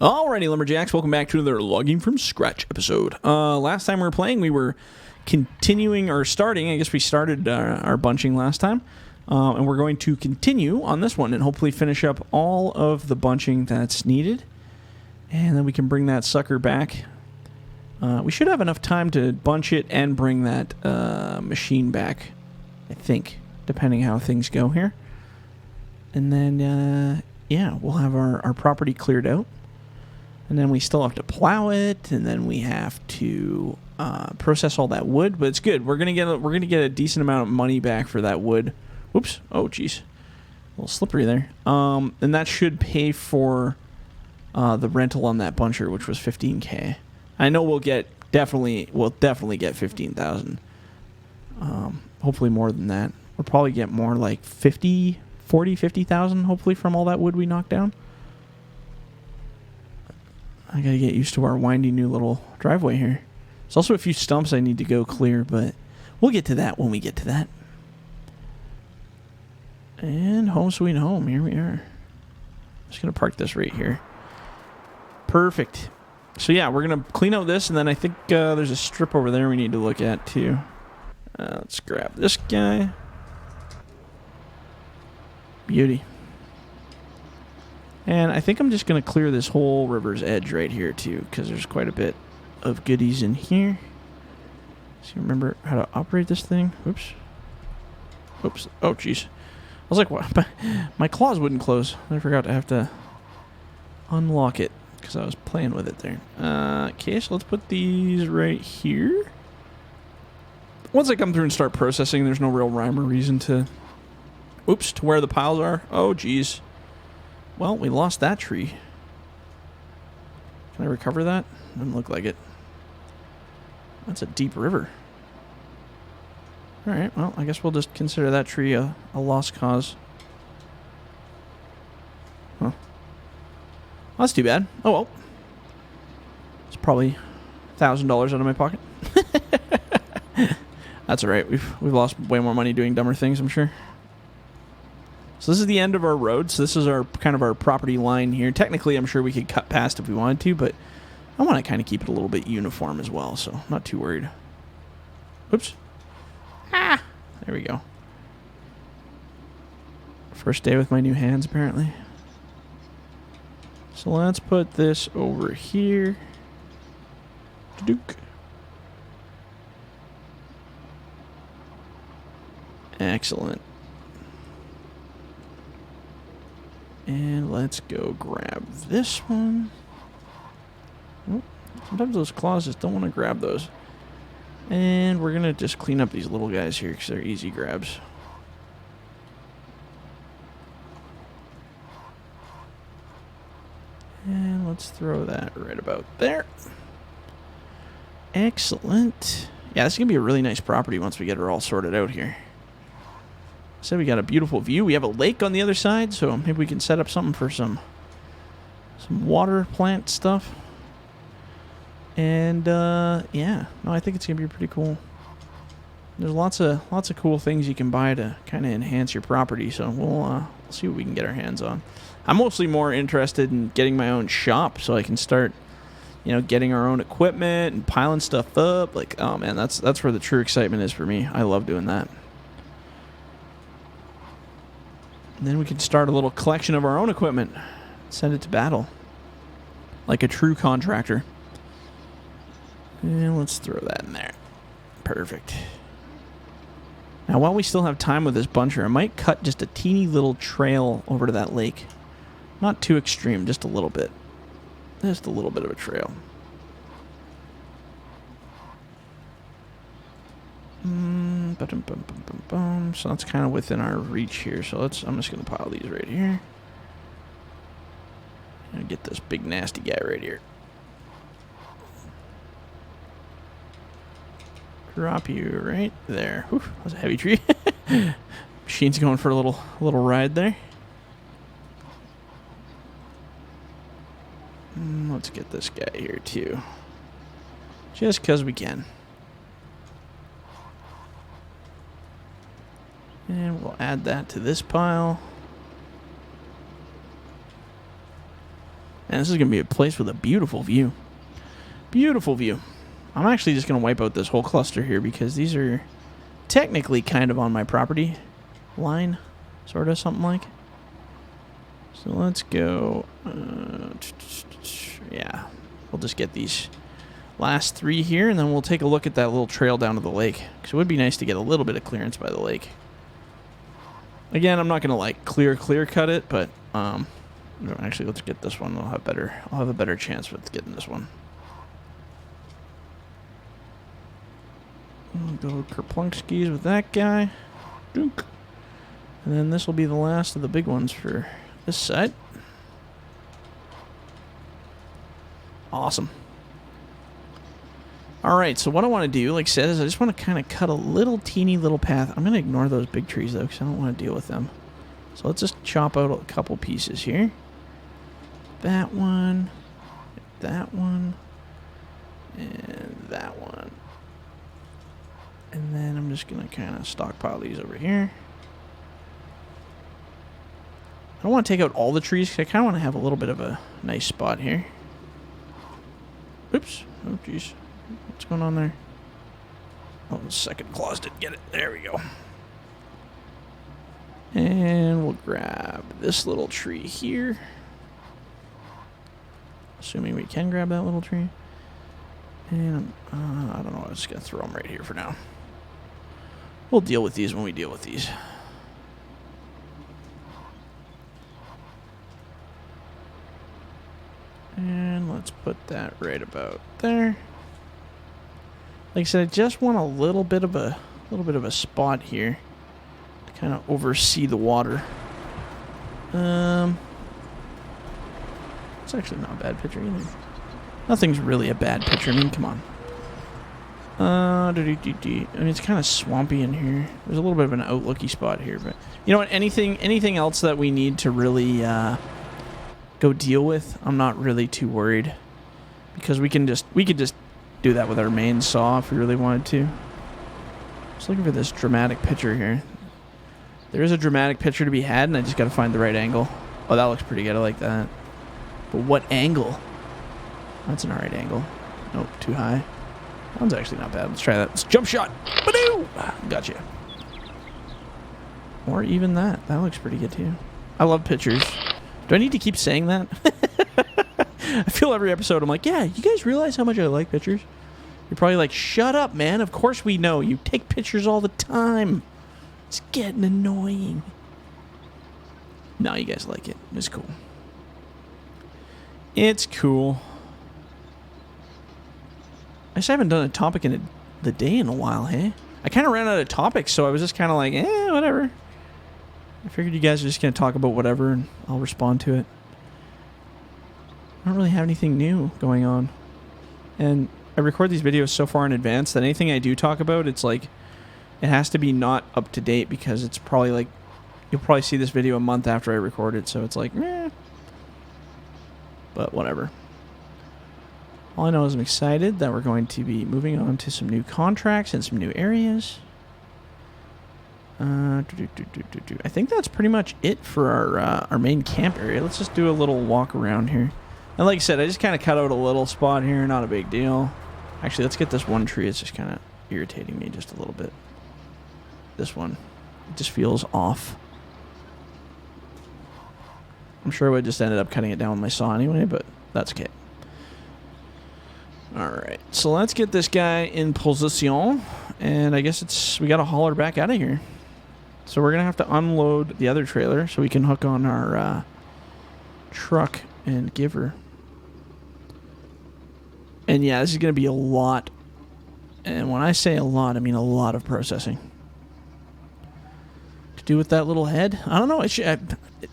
Alrighty, Lumberjacks, welcome back to another Logging from Scratch episode. Last time we were playing, we were continuing, or starting, I guess we started our bunching last time, and we're going to continue on this one and hopefully finish up all of the bunching that's needed, and then we can bring that sucker back. We should have enough time to bunch it and bring that machine back, I think, depending how things go here. And then, yeah, we'll have our property cleared out. And then we still have to plow it, and then we have to process all that wood. But it's good. We're gonna get a decent amount of money back for that wood. Whoops! Oh, jeez, a little slippery there. And that should pay for the rental on that buncher, which was $15K. I know we'll definitely get 15,000. Hopefully more than that. We'll probably get more like 50,000 hopefully from all that wood we knocked down. I gotta get used to our windy new little driveway here. There's also a few stumps I need to go clear, but we'll get to that when we get to that. And home sweet home, here we are. I'm just gonna park this right here. Perfect. So yeah, we're gonna clean out this, and then I think there's a strip over there we need to look at too. Let's grab this guy. Beauty. And I think I'm just going to clear this whole river's edge right here, too, because there's quite a bit of goodies in here. So you remember how to operate this thing? Oops. Oops. Oh, jeez. I was like, what? My claws wouldn't close. I forgot to have to unlock it because I was playing with it there. Okay, so let's put these right here. Once I come through and start processing, there's no real rhyme or reason to... Oops, to where the piles are. Oh, jeez. Well, we lost that tree. Can I recover that? Doesn't look like it. That's a deep river. Alright, well, I guess we'll just consider that tree a lost cause. Huh. Well, that's too bad. Oh, well. It's probably $1,000 out of my pocket. That's alright. We've lost way more money doing dumber things, I'm sure. So this is the end of our road. So this is our kind of our property line here. Technically, I'm sure we could cut past if we wanted to, but I want to kind of keep it a little bit uniform as well, so I'm not too worried. Oops. Ah! There we go. First day with my new hands, apparently. So let's put this over here. Dook. Excellent. And let's go grab this one. Oh, sometimes those claws just don't want to grab those. And we're going to just clean up these little guys here because they're easy grabs. And let's throw that right about there. Excellent. Yeah, this is going to be a really nice property once we get her all sorted out here. So we got a beautiful view. We have a lake on the other side, so maybe we can set up something for some water plant stuff. And yeah, no, I think it's gonna be pretty cool. There's lots of cool things you can buy to kind of enhance your property. So we'll see what we can get our hands on. I'm mostly more interested in getting my own shop, so I can start, getting our own equipment and piling stuff up. Like, oh man, that's where the true excitement is for me. I love doing that. And then we can start a little collection of our own equipment. Send it to battle. Like a true contractor. And let's throw that in there. Perfect. Now, while we still have time with this buncher, I might cut just a teeny little trail over to that lake. Not too extreme, just a little bit. Just a little bit of a trail. So that's kind of within our reach here. So I'm just going to pile these right here. And get this big nasty guy right here. Drop you right there. Whew, that was a heavy tree. Machine's going for a little ride there. Let's get this guy here too. Just because we can. And we'll add that to this pile. And this is going to be a place with a beautiful view. Beautiful view. I'm actually just going to wipe out this whole cluster here because these are technically kind of on my property line. Sort of, something like. So let's go. Yeah. We'll just get these last 3 here, and then we'll take a look at that little trail down to the lake. Because it would be nice to get a little bit of clearance by the lake. Again, I'm not going to like clear cut it, but actually let's get this one. I'll have a better chance with getting this one. I'll go Kerplunskies with that guy. Dunk. And then this will be the last of the big ones for this side. Awesome. Alright, so what I want to do, like I said, is I just want to kind of cut a little teeny little path. I'm going to ignore those big trees, though, because I don't want to deal with them. So let's just chop out a couple pieces here. That one, and that one. And then I'm just going to kind of stockpile these over here. I don't want to take out all the trees because I kind of want to have a little bit of a nice spot here. Oops. Oh, jeez. What's going on there? Oh, the second claws didn't get it. There we go. And we'll grab this little tree here. Assuming we can grab that little tree. And I don't know. I'm just going to throw them right here for now. We'll deal with these when we deal with these. And let's put that right about there. Like I said, I just want a little bit of a spot here to kind of oversee the water. It's actually not a bad picture either. Nothing's really a bad picture. I mean, come on. I mean, it's kind of swampy in here. There's a little bit of an outlooky spot here, but you know what? Anything else that we need to really go deal with, I'm not really too worried because we could just do that with our main saw if we really wanted to. Just looking for this dramatic picture here. There is a dramatic picture to be had, and I just got to find the right angle. Oh, that looks pretty good. I like that. But what angle? That's an alright angle. Nope, too high. That one's actually not bad. Let's try that. Let's jump shot. Badoo! Gotcha. Or even that. That looks pretty good too. I love pictures. Do I need to keep saying that? I feel every episode I'm like, yeah, you guys realize how much I like pictures? You're probably like, shut up, man. Of course we know. You take pictures all the time. It's getting annoying. No, you guys like it. It's cool. It's cool. I just haven't done a topic in the day in a while, hey? I kind of ran out of topics, so I was just kind of like, whatever. I figured you guys are just going to talk about whatever, and I'll respond to it. I don't really have anything new going on. And I record these videos so far in advance that anything I do talk about, it's like, it has to be not up to date because it's probably like, you'll probably see this video a month after I record it, so it's like, meh. But whatever. All I know is I'm excited that we're going to be moving on to some new contracts and some new areas. I think that's pretty much it for our main camp area. Let's just do a little walk around here. And like I said, I just kind of cut out a little spot here. Not a big deal. Actually, let's get this one tree. It's just kind of irritating me just a little bit. This one. It just feels off. I'm sure I would just ended up cutting it down with my saw anyway, but that's okay. Alright, so let's get this guy in position. And I guess we got to haul her back out of here. So we're going to have to unload the other trailer so we can hook on our truck and give her. And yeah, this is going to be a lot. And when I say a lot, I mean a lot of processing. To do with that little head? I don't know. It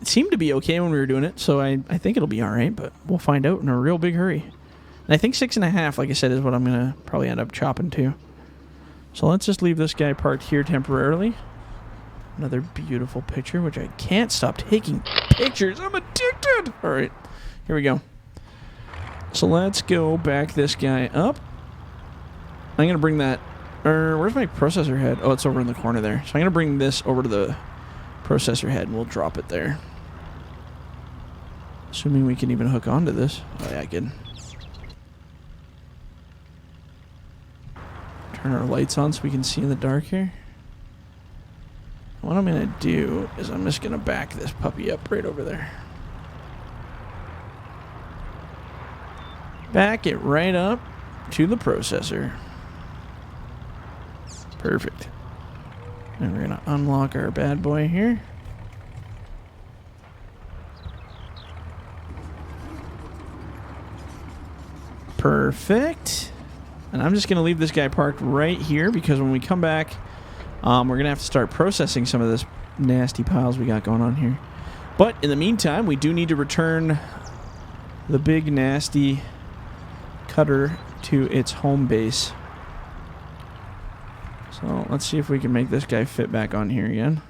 seemed to be okay when we were doing it, so I think it'll be alright, but we'll find out in a real big hurry. And I think 6.5, like I said, is what I'm going to probably end up chopping to. So let's just leave this guy parked here temporarily. Another beautiful picture, which I can't stop taking pictures. I'm addicted. All right, here we go. So let's go back this guy up. I'm going to bring that... where's my processor head? Oh, it's over in the corner there. So I'm going to bring this over to the processor head, and we'll drop it there. Assuming we can even hook onto this. Oh yeah, I can. Turn our lights on so we can see in the dark here. What I'm going to do is I'm just going to back this puppy up right over there. Back it right up to the processor. Perfect. And we're going to unlock our bad boy here. Perfect. And I'm just going to leave this guy parked right here because when we come back, we're going to have to start processing some of this nasty piles we got going on here. But in the meantime, we do need to return the big nasty cutter to its home base. So let's see if we can make this guy fit back on here again.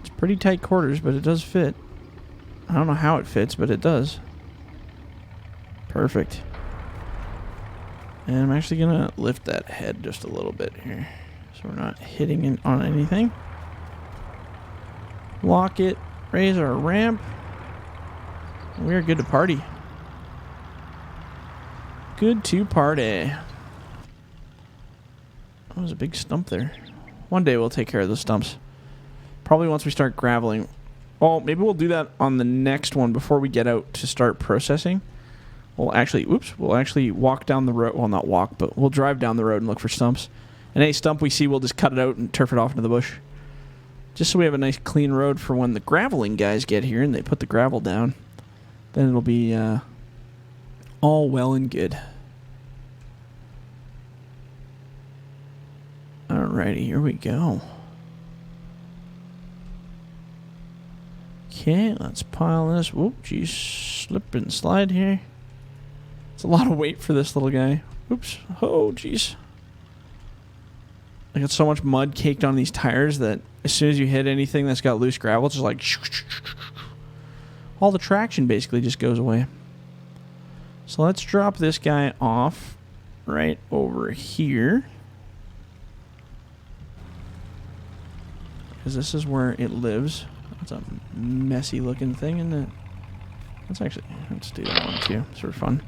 It's pretty tight quarters, but it does fit. I don't know how it fits, but it does. Perfect. And I'm actually going to lift that head just a little bit here so we're not hitting it on anything. Lock it. Raise our ramp. We are good to party. Good to party. That was a big stump there. One day we'll take care of those stumps. Probably once we start graveling. Well, maybe we'll do that on the next one before we get out to start processing. We'll actually walk down the road. Well, not walk, but we'll drive down the road and look for stumps. And any stump we see, we'll just cut it out and turf it off into the bush. Just so we have a nice clean road for when the graveling guys get here and they put the gravel down. Then it'll be all well and good. Alrighty, here we go. Okay, let's pile this. Whoop, geez, slip and slide here. It's a lot of weight for this little guy. Oops. Oh, jeez. I got so much mud caked on these tires that as soon as you hit anything that's got loose gravel, it's just like... all the traction basically just goes away. So let's drop this guy off right over here. Because this is where it lives. That's a messy looking thing, isn't it? Let's do that one too. It's for fun.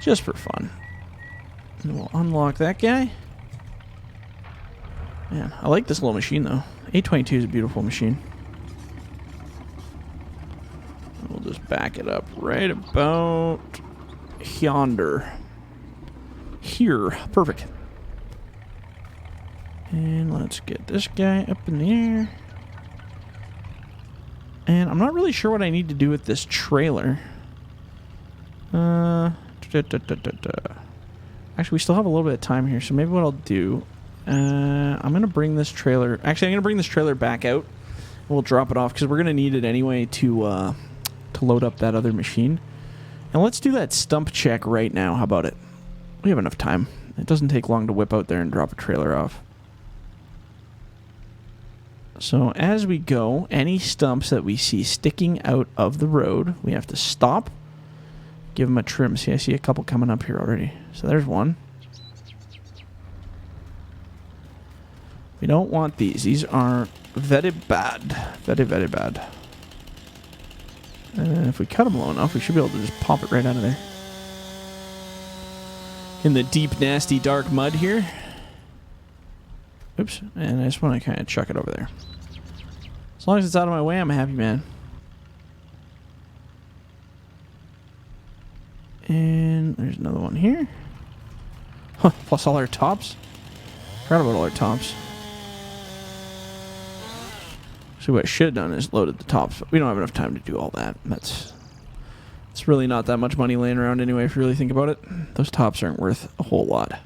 Just for fun. And we'll unlock that guy. Man, I like this little machine though. 822 is a beautiful machine. We'll just back it up right about yonder. Here. Perfect. And let's get this guy up in the air. And I'm not really sure what I need to do with this trailer. Actually, we still have a little bit of time here, so maybe what I'll do... I'm going to bring this trailer... Actually, I'm going to bring this trailer back out. We'll drop it off, because we're going to need it anyway to load up that other machine. And let's do that stump check right now. How about it? We have enough time. It doesn't take long to whip out there and drop a trailer off. So as we go, any stumps that we see sticking out of the road, we have to stop, give them a trim. See, I see a couple coming up here already. So there's one. We don't want these. These are very bad. Very, very bad. And if we cut them low enough, we should be able to just pop it right out of there. In the deep, nasty, dark mud here. Oops. And I just want to kind of chuck it over there. As long as it's out of my way, I'm a happy man. And there's another one here. Huh, plus all our tops. Forgot about all our tops. So what I should have done is loaded the tops, but we don't have enough time to do all that. It's really not that much money laying around anyway, if you really think about it. Those tops aren't worth a whole lot.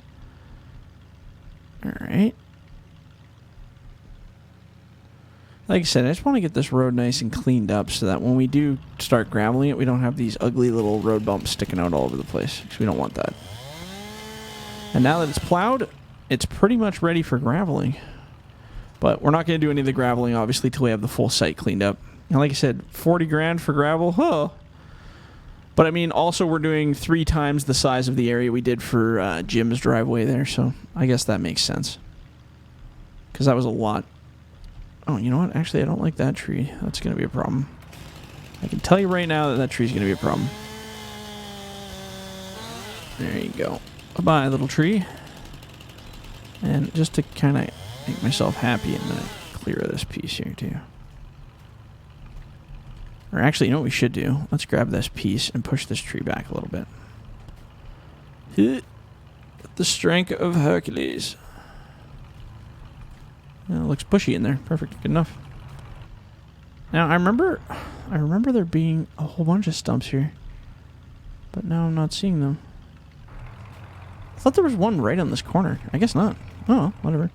Alright. Like I said, I just want to get this road nice and cleaned up so that when we do start graveling it, we don't have these ugly little road bumps sticking out all over the place, because we don't want that. And now that it's plowed, it's pretty much ready for graveling. But we're not going to do any of the graveling, obviously, till we have the full site cleaned up. And like I said, 40 grand for gravel, huh? But I mean, also we're doing 3 times the size of the area we did for Jim's driveway there, so I guess that makes sense. Because that was a lot. Oh, you know what? Actually, I don't like that tree. That's going to be a problem. I can tell you right now that that tree's going to be a problem. There you go. Bye-bye, little tree. And just to kind of make myself happy, I'm going to clear this piece here, too. Or actually, you know what we should do? Let's grab this piece and push this tree back a little bit. The strength of Hercules. It looks bushy in there. Perfect. Good enough. Now, I remember there being a whole bunch of stumps here. But now I'm not seeing them. I thought there was one right on this corner. I guess not. Oh, whatever.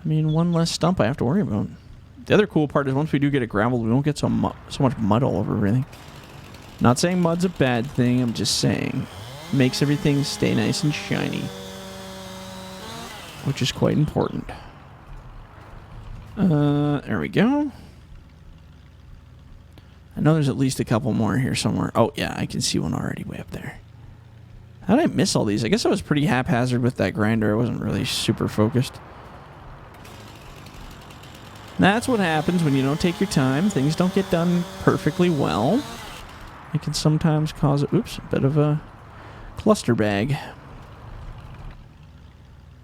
I mean, one less stump I have to worry about. The other cool part is once we do get it graveled, we don't get so much mud all over everything. Not saying mud's a bad thing. I'm just saying it makes everything stay nice and shiny. Which is quite important. There we go. I know there's at least a couple more here somewhere. Oh, yeah, I can see one already way up there. How did I miss all these? I guess I was pretty haphazard with that grinder. I wasn't really super focused. That's what happens when you don't take your time. Things don't get done perfectly well. It can sometimes cause a bit of a cluster bag.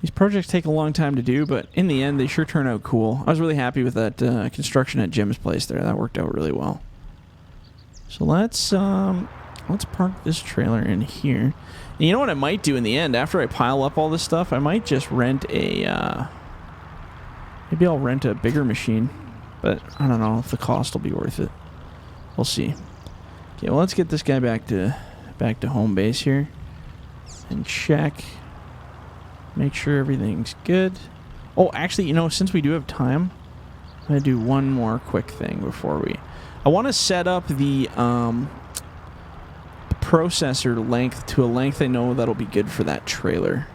These projects take a long time to do, but in the end, they sure turn out cool. I was really happy with that construction at Jim's place there. That worked out really well. So let's park this trailer in here. And you know what I might do in the end? After I pile up all this stuff, I might just rent a... maybe I'll rent a bigger machine. But I don't know if the cost will be worth it. We'll see. Okay, well, let's get this guy back to home base here. And check... make sure everything's good. Oh, actually, you know, since we do have time, I'm going to do one more quick thing before we... I want to set up the processor length to a length I know that'll be good for that trailer.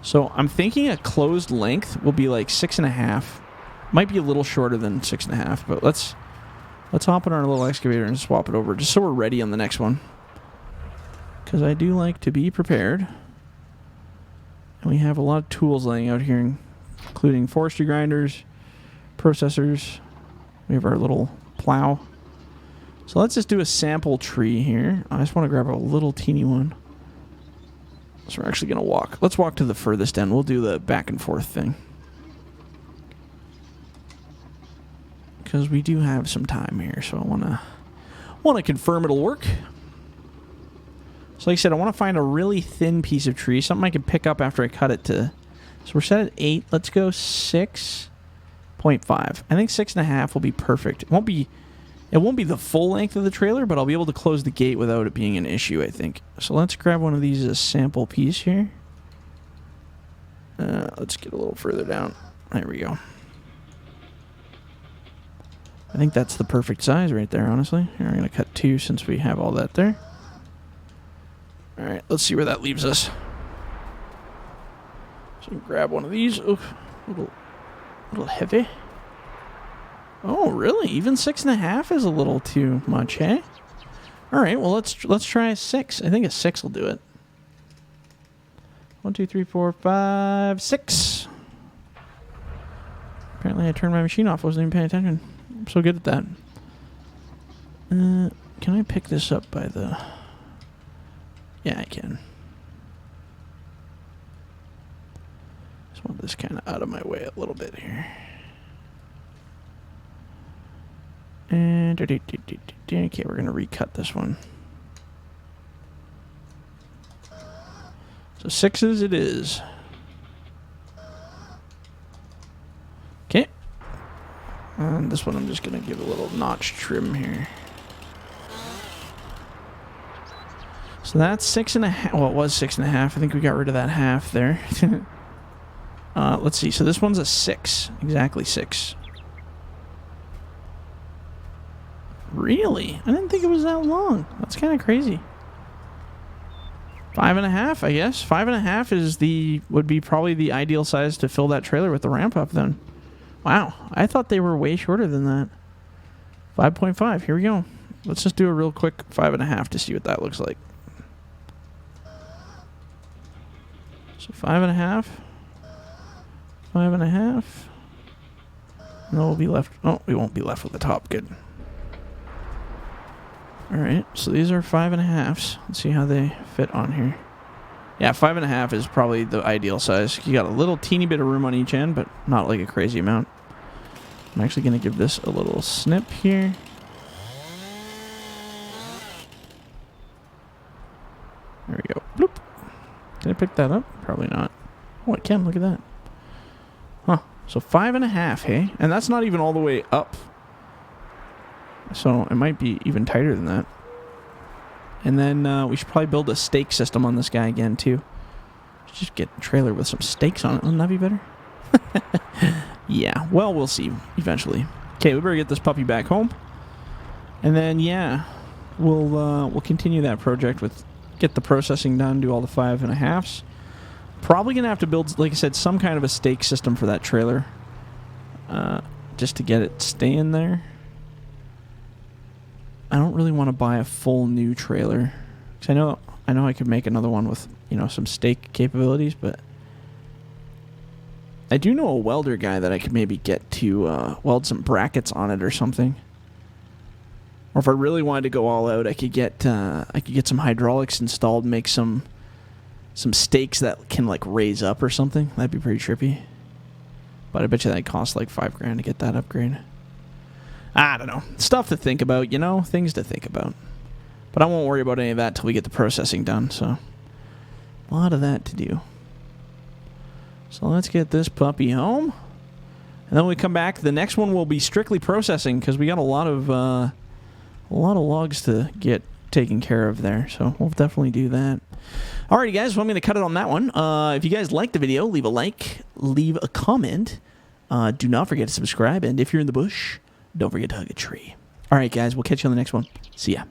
So I'm thinking a closed length will be like 6.5. Might be a little shorter than 6.5, but let's hop on our little excavator and swap it over just so we're ready on the next one. Because I do like to be prepared. And we have a lot of tools laying out here, including forestry grinders, processors. We have our little plow. So let's just do a sample tree here. I just want to grab a little teeny one. So we're actually going to walk. Let's walk to the furthest end. We'll do the back and forth thing. Because we do have some time here, so I want to confirm it'll work. So like I said, I want to find a really thin piece of tree, something I can pick up after I cut it to... So we're set at 8. Let's go 6.5. I think 6.5 will be perfect. It won't be the full length of the trailer, but I'll be able to close the gate without it being an issue, I think. So let's grab one of these as a sample piece here. Let's get a little further down. There we go. I think that's the perfect size right there, honestly. Here, I'm going to cut 2 since we have all that there. Alright, let's see where that leaves us. So grab one of these. Oof, a little heavy. Oh, really? Even 6.5 is a little too much, eh? Alright, well, let's try a 6. I think a 6 will do it. 1, 2, 3, 4, 5, 6. Apparently I turned my machine off. I wasn't even paying attention. I'm so good at that. Can I pick this up by the... Yeah, I can. Just want this kind of out of my way a little bit here. And okay, we're going to recut this one. So 6s it is. Okay. And this one I'm just going to give a little notch trim here. So that's 6.5. Well, it was 6.5. I think we got rid of that half there. Let's see. So this one's a 6. Exactly 6. Really? I didn't think it was that long. That's kind of crazy. 5.5, I guess. 5.5 would be probably the ideal size to fill that trailer with the ramp up then. Wow. I thought they were way shorter than that. 5.5. Here we go. Let's just do a real quick 5.5 to see what that looks like. So 5.5. 5.5. And then we'll be left. Oh, we won't be left with the top. Good. All right. So these are 5.5s. Let's see how they fit on here. Yeah, 5.5 is probably the ideal size. You got a little teeny bit of room on each end, but not like a crazy amount. I'm actually going to give this a little snip here. There we go. Bloop. Can I pick that up? Probably not. Oh, I can. Look at that. Huh. So 5.5, hey? And that's not even all the way up. So it might be even tighter than that. And then we should probably build a stake system on this guy again, too. Just get a trailer with some stakes on it. Wouldn't that be better? Yeah. Well, we'll see eventually. Okay, we better get this puppy back home. And then, yeah, we'll continue that project with get the processing done, do all the 5.5s. Probably going to have to build, like I said, some kind of a stake system for that trailer. Just to get it staying there. I don't really want to buy a full new trailer. Because I know I could make another one with, you know, some stake capabilities, but I do know a welder guy that I could maybe get to weld some brackets on it or something. Or if I really wanted to go all out, I could get some hydraulics installed, and make some stakes that can like raise up or something. That'd be pretty trippy. But I bet you that'd cost like $5,000 to get that upgrade. I don't know. Stuff to think about, you know? Things to think about. But I won't worry about any of that till we get the processing done, so a lot of that to do. So let's get this puppy home. And then when we come back, the next one will be strictly processing because we got a lot of logs to get taken care of there. So we'll definitely do that. Alrighty, guys. Well, I'm going to cut it on that one. If you guys liked the video, leave a like, leave a comment. Do not forget to subscribe. And if you're in the bush, don't forget to hug a tree. All right, guys. We'll catch you on the next one. See ya.